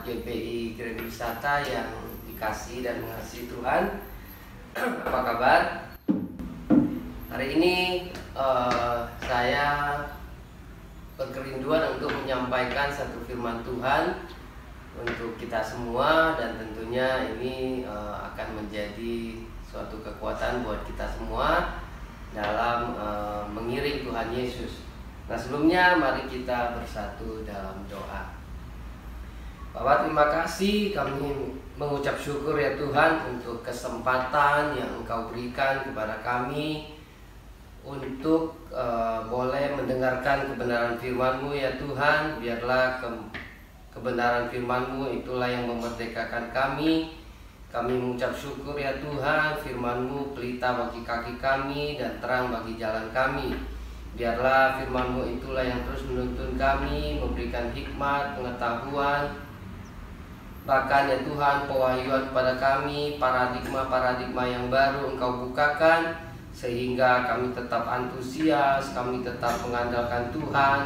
GPI Grand Wisata yang dikasih dan mengasihi Tuhan. Apa kabar? Hari ini saya berkerinduan untuk menyampaikan satu firman Tuhan untuk kita semua, dan tentunya ini akan menjadi suatu kekuatan buat kita semua dalam mengiring Tuhan Yesus. Nah, sebelumnya mari kita bersatu dalam doa. Bapa, terima kasih, kami mengucap syukur ya Tuhan untuk kesempatan yang Engkau berikan kepada kami untuk boleh mendengarkan kebenaran firman-Mu ya Tuhan. Biarlah kebenaran firman-Mu itulah yang memerdekakan kami. Kami mengucap syukur ya Tuhan, firman-Mu pelita bagi kaki kami dan terang bagi jalan kami. Biarlah firman-Mu itulah yang terus menuntun kami, memberikan hikmat, pengetahuan, bahkan ya Tuhan pewahyuan kepada kami, paradigma-paradigma yang baru Engkau bukakan, sehingga kami tetap antusias, kami tetap mengandalkan Tuhan.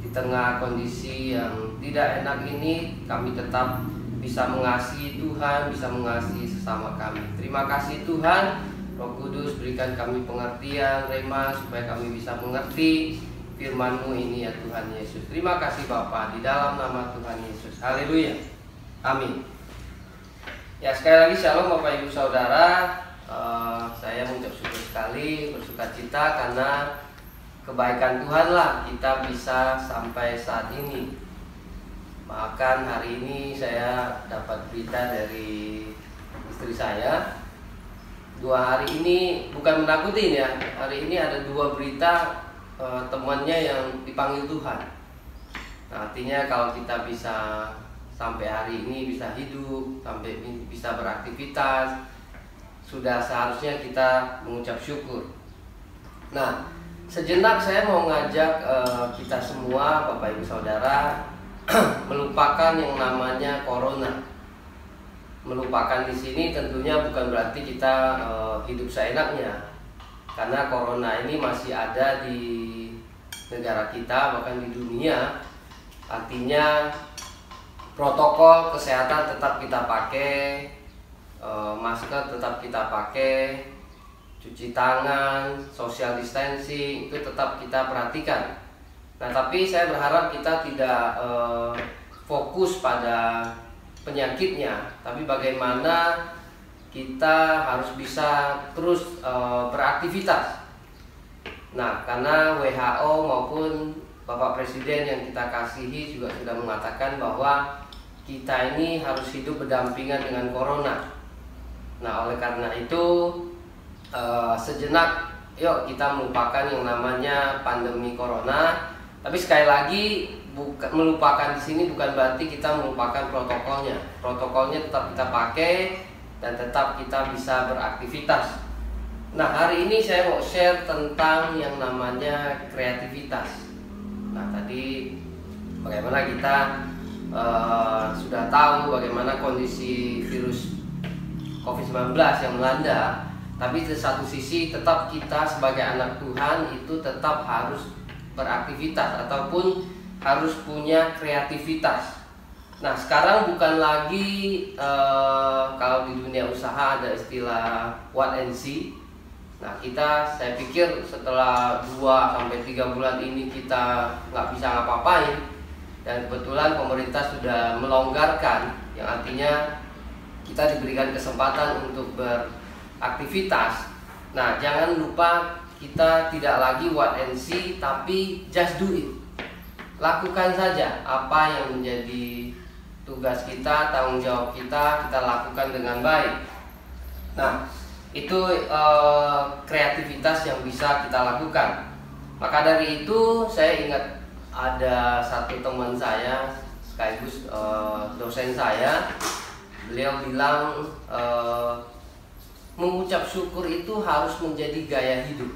Di tengah kondisi yang tidak enak ini, kami tetap bisa mengasihi Tuhan, bisa mengasihi sesama kami. Terima kasih Tuhan. Roh Kudus, berikan kami pengertian, rema, supaya kami bisa mengerti firman-Mu ini ya Tuhan Yesus. Terima kasih Bapa, di dalam nama Tuhan Yesus. Haleluya. Amin. Ya, sekali lagi shalom Bapak Ibu Saudara. Saya mengucap syukur sekali, bersuka cita karena kebaikan Tuhan lah kita bisa sampai saat ini. Bahkan hari ini saya dapat berita dari istri saya. 2 hari ini bukan menakutin ya. Hari ini ada 2 berita temannya yang dipanggil Tuhan. Nah, artinya kalau kita bisa sampai hari ini bisa hidup, sampai bisa beraktivitas, sudah seharusnya kita mengucap syukur. Nah, sejenak saya mau ngajak kita semua, Bapak Ibu Saudara, melupakan yang namanya corona. Melupakan di sini tentunya bukan berarti kita hidup seenaknya, karena corona ini masih ada di negara kita, bahkan di dunia. Artinya protokol kesehatan tetap kita pakai, masker tetap kita pakai, cuci tangan, social distancing itu tetap kita perhatikan. Nah, tapi saya berharap kita tidak fokus pada penyakitnya, tapi bagaimana kita harus bisa terus beraktivitas. Nah, karena WHO maupun Bapak Presiden yang kita kasihi juga sudah mengatakan bahwa kita ini harus hidup berdampingan dengan corona. Nah, oleh karena itu sejenak yuk kita melupakan yang namanya pandemi corona. Tapi sekali lagi, melupakan di sini bukan berarti kita melupakan protokolnya. Protokolnya tetap kita pakai dan tetap kita bisa beraktivitas. Nah, hari ini saya mau share tentang yang namanya kreativitas. Nah, tadi bagaimana kita sudah tahu bagaimana kondisi virus COVID-19 yang melanda. Tapi di satu sisi tetap kita sebagai anak Tuhan itu tetap harus beraktivitas ataupun harus punya kreativitas. Nah, sekarang bukan lagi kalau di dunia usaha ada istilah what and see. Nah, saya pikir setelah 2-3 bulan ini kita nggak bisa ngapa-ngapain, dan kebetulan pemerintah sudah melonggarkan, yang artinya kita diberikan kesempatan untuk beraktivitas. Nah, jangan lupa kita tidak lagi what and see, tapi just do it. Lakukan saja apa yang menjadi tugas kita, tanggung jawab kita lakukan dengan baik. Nah, itu kreativitas yang bisa kita lakukan. Maka dari itu saya ingat ada satu teman saya, sekaligus dosen saya. Beliau bilang mengucap syukur itu harus menjadi gaya hidup.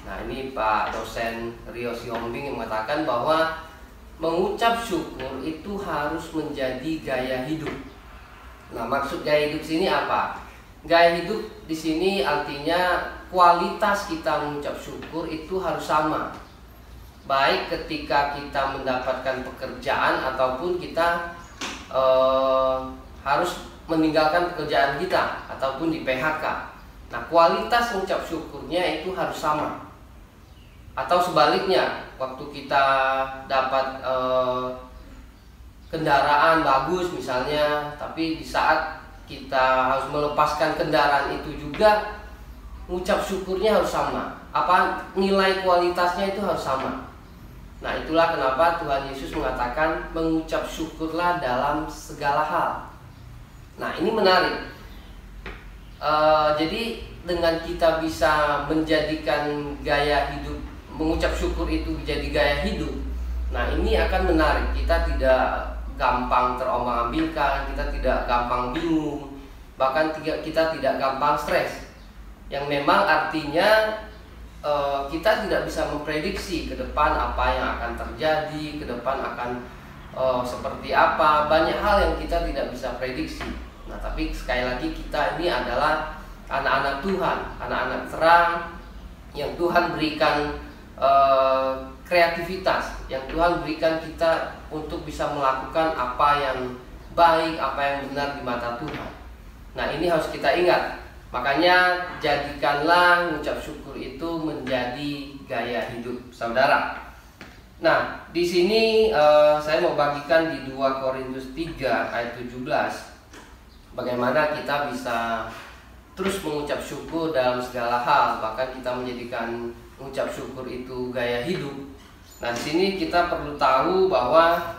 Nah, ini Pak dosen Rio Siombing yang mengatakan bahwa mengucap syukur itu harus menjadi gaya hidup. Nah, maksud gaya hidup sini apa? Gaya hidup di sini artinya kualitas kita mengucap syukur itu harus sama. Baik ketika kita mendapatkan pekerjaan ataupun kita harus meninggalkan pekerjaan kita ataupun di PHK. Nah, kualitas mengucap syukurnya itu harus sama. Atau sebaliknya, waktu kita dapat kendaraan bagus misalnya, tapi di saat kita harus melepaskan kendaraan itu juga mengucap syukurnya harus sama. Apa nilai kualitasnya itu harus sama. Nah, itulah kenapa Tuhan Yesus mengatakan mengucap syukurlah dalam segala hal. Nah, ini menarik. Jadi dengan kita bisa menjadikan gaya hidup mengucap syukur itu menjadi gaya hidup, nah ini akan menarik. Kita tidak gampang terombang-ambingkan, kita tidak gampang bingung, bahkan kita tidak gampang stres. Yang memang artinya kita tidak bisa memprediksi ke depan apa yang akan terjadi, ke depan akan seperti apa. Banyak hal yang kita tidak bisa prediksi. Nah, tapi sekali lagi kita ini adalah anak-anak Tuhan, anak-anak terang yang Tuhan berikan kreativitas, yang Tuhan berikan kita untuk bisa melakukan apa yang baik, apa yang benar di mata Tuhan. Nah, ini harus kita ingat. Makanya jadikanlah mengucap syukur itu menjadi gaya hidup saudara. Nah, di sini saya mau bagikan di 2 Korintus 3 ayat 17 bagaimana kita bisa terus mengucap syukur dalam segala hal, bahkan kita menjadikan mengucap syukur itu gaya hidup. Nah, di sini kita perlu tahu bahwa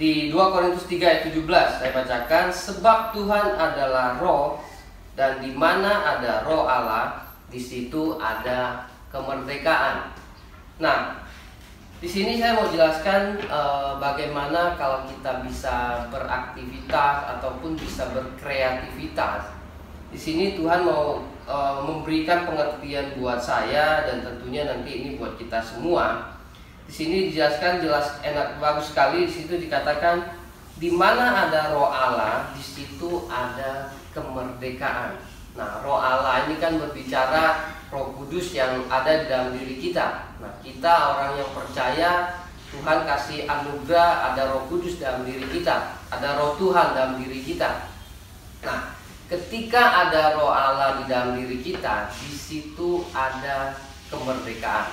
di 2 Korintus 3 ayat 17 saya bacakan, sebab Tuhan adalah roh, dan di mana ada roh Allah, di situ ada kemerdekaan. Nah, di sini saya mau jelaskan bagaimana kalau kita bisa beraktivitas ataupun bisa berkreativitas. Di sini Tuhan mau memberikan pengertian buat saya dan tentunya nanti ini buat kita semua. Di sini dijelaskan jelas enak bagus sekali. Di situ dikatakan di mana ada roh Allah, di situ ada kemerdekaan. Nah, roh Allah ini kan berbicara Roh Kudus yang ada di dalam diri kita. Nah, kita orang yang percaya Tuhan kasih anugerah ada Roh Kudus dalam diri kita, ada Roh Tuhan dalam diri kita. Nah, ketika ada roh Allah di dalam diri kita, di situ ada kemerdekaan.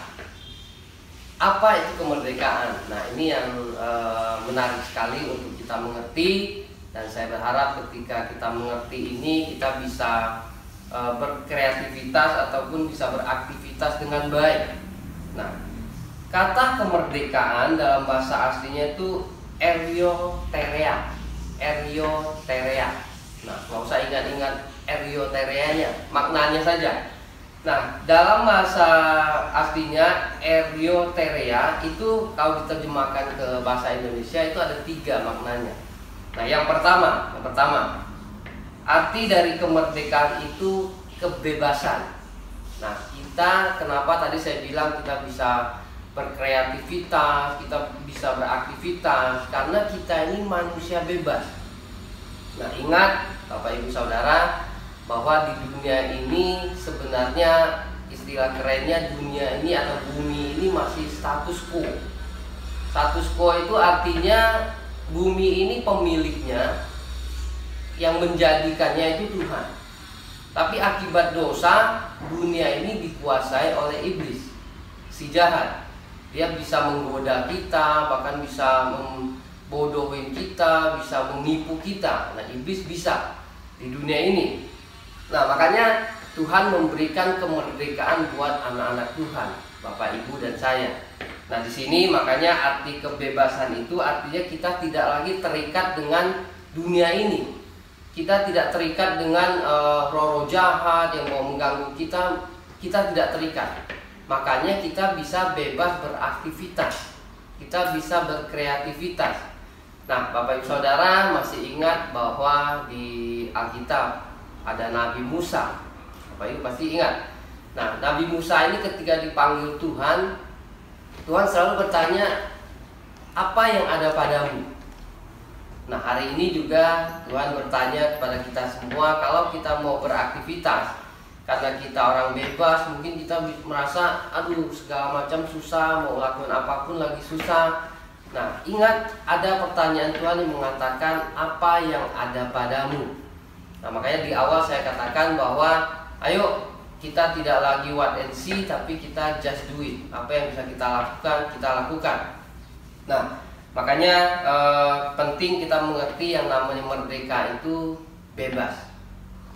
Apa itu kemerdekaan? Nah, ini yang menarik sekali untuk kita mengerti, dan saya berharap ketika kita mengerti ini kita bisa berkreativitas ataupun bisa beraktivitas dengan baik. Nah, kata kemerdekaan dalam bahasa aslinya itu erioterea. Erioterea. Nah, nggak usah ingat-ingat eriotereanya, maknanya saja. Nah, dalam bahasa aslinya erioterea itu kalau diterjemahkan ke bahasa Indonesia itu ada 3 maknanya. Nah, yang pertama, arti dari kemerdekaan itu kebebasan. Nah, kita kenapa tadi saya bilang kita bisa berkreativitas, kita bisa beraktivitas, karena kita ini manusia bebas. Nah, ingat Bapak Ibu Saudara bahwa di dunia ini sebenarnya istilah kerennya dunia ini atau bumi ini masih status quo. Status quo itu artinya bumi ini pemiliknya yang menjadikannya itu Tuhan. Tapi akibat dosa, dunia ini dikuasai oleh iblis, si jahat. Dia bisa menggoda kita, bahkan bisa membodohin kita, bisa menipu kita. Nah, iblis bisa di dunia ini. Nah, makanya Tuhan memberikan kemerdekaan buat anak-anak Tuhan, Bapak, Ibu, dan saya. Nah, di sini makanya arti kebebasan itu artinya kita tidak lagi terikat dengan dunia ini. Kita tidak terikat dengan roh-roh jahat yang mau mengganggu kita. Kita tidak terikat. Makanya kita bisa bebas beraktivitas. Kita bisa berkreativitas. Nah, Bapak Ibu Saudara masih ingat bahwa di Alkitab ada Nabi Musa. Bapak Ibu pasti ingat. Nah, Nabi Musa ini ketika dipanggil Tuhan, Tuhan selalu bertanya, apa yang ada padamu? Nah, hari ini juga Tuhan bertanya kepada kita semua, kalau kita mau beraktivitas, karena kita orang bebas, mungkin kita merasa, aduh segala macam susah, mau lakukan apapun lagi susah. Nah, ingat ada pertanyaan Tuhan yang mengatakan apa yang ada padamu. Nah, makanya di awal saya katakan bahwa ayo kita tidak lagi what and see, tapi kita just do it. Apa yang bisa kita lakukan. Nah, makanya penting kita mengerti yang namanya merdeka itu bebas.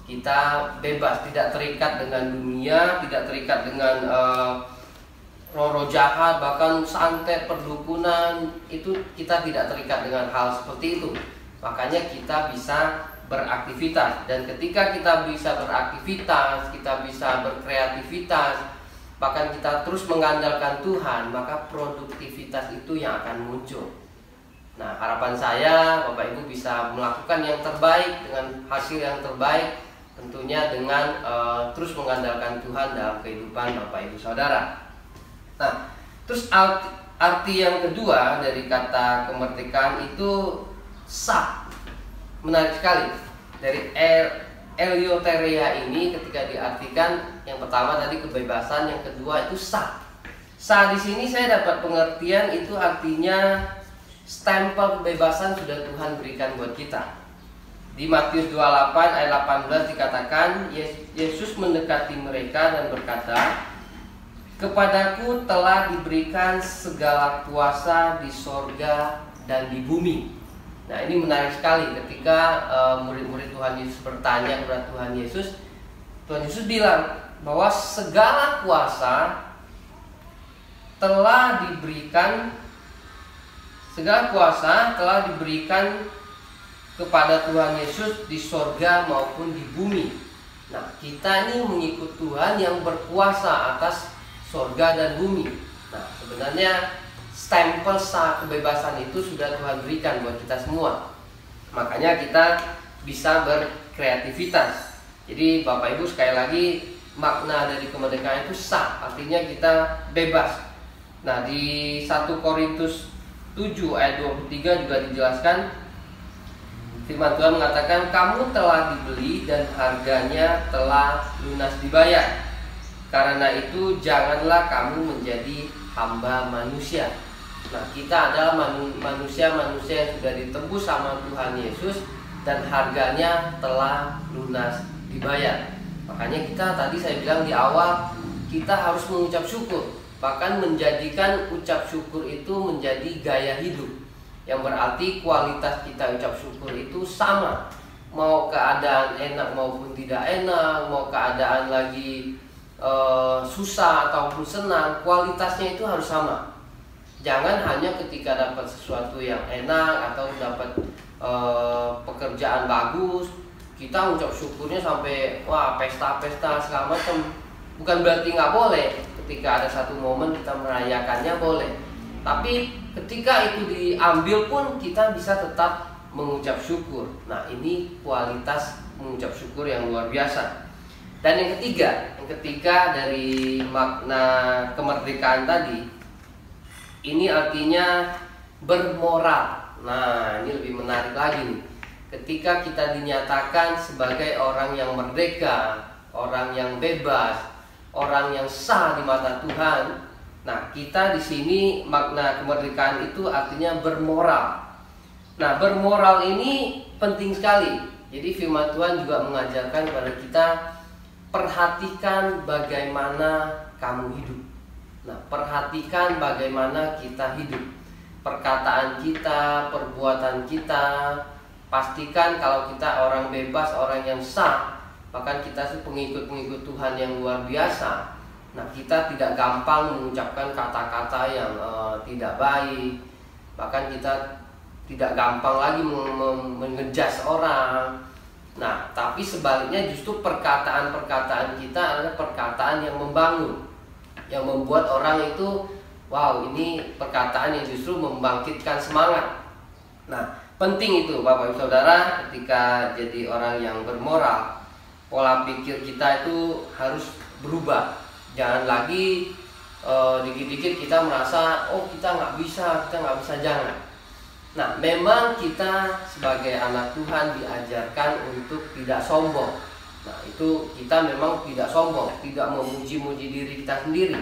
Kita bebas, tidak terikat dengan dunia, tidak terikat dengan roh-roh jahat, bahkan santet, perdukunan. Itu kita tidak terikat dengan hal seperti itu. Makanya kita bisa beraktivitas. Dan ketika kita bisa beraktivitas, kita bisa berkreativitas, bahkan kita terus mengandalkan Tuhan, maka produktivitas itu yang akan muncul. Nah, harapan saya Bapak Ibu bisa melakukan yang terbaik dengan hasil yang terbaik, tentunya dengan terus mengandalkan Tuhan dalam kehidupan Bapak Ibu Saudara. Nah, terus arti yang kedua dari kata kemerdekaan itu sah. Menarik sekali. Dari eleutheria ini ketika diartikan, yang pertama tadi kebebasan, yang kedua itu sah. Sah di sini saya dapat pengertian itu artinya stempel kebebasan sudah Tuhan berikan buat kita. Di Matius 28 ayat 18 dikatakan, Yesus mendekati mereka dan berkata, "Kepadaku telah diberikan segala kuasa di sorga dan di bumi." Nah, ini menarik sekali ketika murid-murid Tuhan Yesus bertanya kepada Tuhan Yesus. Tuhan Yesus bilang bahwa segala kuasa telah diberikan kepada Tuhan Yesus di sorga maupun di bumi. Nah, kita ini mengikut Tuhan yang berkuasa atas sorga dan bumi. Nah, sebenarnya stempel sah kebebasan itu sudah Tuhan berikan buat kita semua. Makanya kita bisa berkreativitas. Jadi Bapak Ibu, sekali lagi makna dari kemerdekaan itu sah, artinya kita bebas. Nah, di 1 Korintus 7 ayat 23 juga dijelaskan, firman Tuhan mengatakan, "Kamu telah dibeli dan harganya telah lunas dibayar. Karena itu janganlah kamu menjadi hamba manusia." Nah, kita adalah manusia-manusia yang sudah ditebus sama Tuhan Yesus dan harganya telah lunas dibayar. Makanya kita tadi saya bilang di awal, kita harus mengucap syukur. Bahkan menjadikan ucap syukur itu menjadi gaya hidup. Yang berarti kualitas kita ucap syukur itu sama. Mau keadaan enak maupun tidak enak, mau keadaan lagi susah ataupun senang, kualitasnya itu harus sama. Jangan hanya ketika dapat sesuatu yang enak atau dapat pekerjaan bagus, kita ucap syukurnya sampai wah pesta-pesta segala macam. Bukan berarti nggak boleh. Ketika ada satu momen kita merayakannya boleh. Tapi ketika itu diambil pun kita bisa tetap mengucap syukur. Nah, ini kualitas mengucap syukur yang luar biasa. Dan yang ketiga dari makna kemerdekaan tadi, ini artinya bermoral. Nah, ini lebih menarik lagi nih. Ketika kita dinyatakan sebagai orang yang merdeka, orang yang bebas, orang yang sah di mata Tuhan. Nah, kita di sini makna kemerdekaan itu artinya bermoral. Nah, bermoral ini penting sekali. Jadi firman Tuhan juga mengajarkan kepada kita, perhatikan bagaimana kamu hidup. Nah, perhatikan bagaimana kita hidup. Perkataan kita, perbuatan kita. Pastikan kalau kita orang bebas, orang yang sah, bahkan kita pengikut-pengikut Tuhan yang luar biasa. Nah, kita tidak gampang mengucapkan kata-kata yang tidak baik. Bahkan kita tidak gampang lagi mengejas orang. Nah, tapi sebaliknya justru perkataan-perkataan kita adalah perkataan yang membangun, yang membuat orang itu, wow, ini perkataan yang justru membangkitkan semangat. Nah, penting itu Bapak Ibu Saudara, ketika jadi orang yang bermoral, pola pikir kita itu harus berubah. Jangan lagi dikit-dikit kita merasa, oh kita nggak bisa, jangan. Nah, memang kita sebagai anak Tuhan diajarkan untuk tidak sombong. Nah, itu kita memang tidak sombong, tidak memuji-muji diri kita sendiri.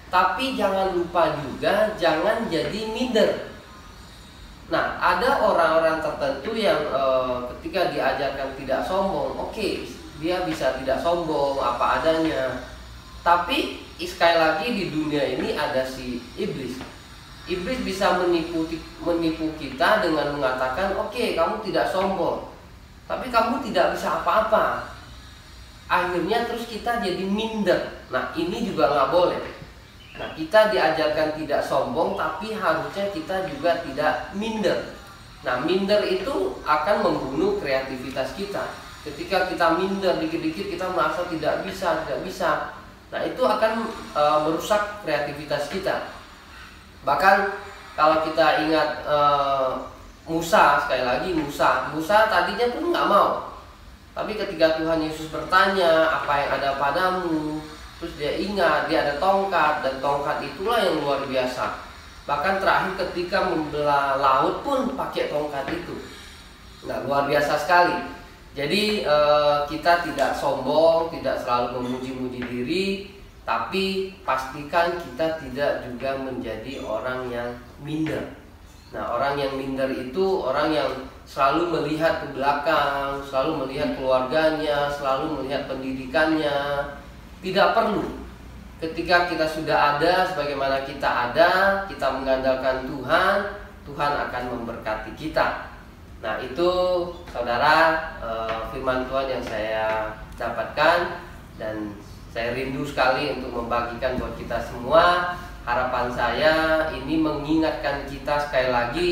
Tapi jangan lupa juga, jangan jadi minder. Nah, ada orang-orang tertentu yang ketika diajarkan tidak sombong, oke, dia bisa tidak sombong apa adanya. Tapi sekali lagi di dunia ini ada si iblis. Iblis bisa menipu kita dengan mengatakan, oke, kamu tidak sombong, tapi kamu tidak bisa apa-apa. Akhirnya terus kita jadi minder. Nah, ini juga nggak boleh. Nah, kita diajarkan tidak sombong, tapi harusnya kita juga tidak minder. Nah, minder itu akan membunuh kreativitas kita. Ketika kita minder dikit-dikit, kita merasa tidak bisa. Nah, itu akan merusak kreativitas kita. Bahkan kalau kita ingat Musa, sekali lagi Musa tadinya pun nggak mau. Tapi ketika Tuhan Yesus bertanya, apa yang ada padamu? Terus dia ingat, dia ada tongkat, dan tongkat itulah yang luar biasa. Bahkan terakhir ketika membelah laut pun pakai tongkat itu. Nah, luar biasa sekali. Jadi kita tidak sombong, tidak selalu memuji-muji diri, tapi pastikan kita tidak juga menjadi orang yang minder. Nah, orang yang minder itu orang yang selalu melihat ke belakang, selalu melihat keluarganya, selalu melihat pendidikannya. Tidak perlu. Ketika kita sudah ada, sebagaimana kita ada, kita mengandalkan Tuhan, Tuhan akan memberkati kita. Nah, itu saudara, firman Tuhan yang saya dapatkan, dan saya rindu sekali untuk membagikan buat kita semua. Harapan saya ini mengingatkan kita sekali lagi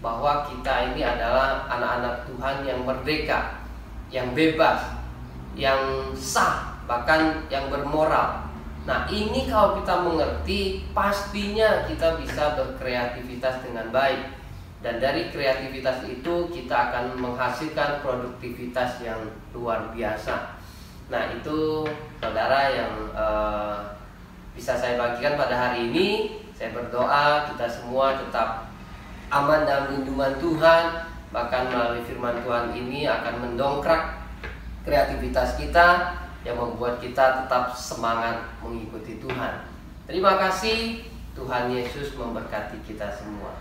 bahwa kita ini adalah anak-anak Tuhan yang merdeka, yang bebas, yang sah, bahkan yang bermoral. Nah, ini kalau kita mengerti, pastinya kita bisa berkreativitas dengan baik. Dan dari kreativitas itu kita akan menghasilkan produktivitas yang luar biasa. Nah, itu saudara yang bisa saya bagikan pada hari ini. Saya berdoa kita semua tetap aman dalam lindungan Tuhan. Bahkan melalui firman Tuhan ini akan mendongkrak kreativitas kita, yang membuat kita tetap semangat mengikuti Tuhan. Terima kasih. Tuhan Yesus memberkati kita semua.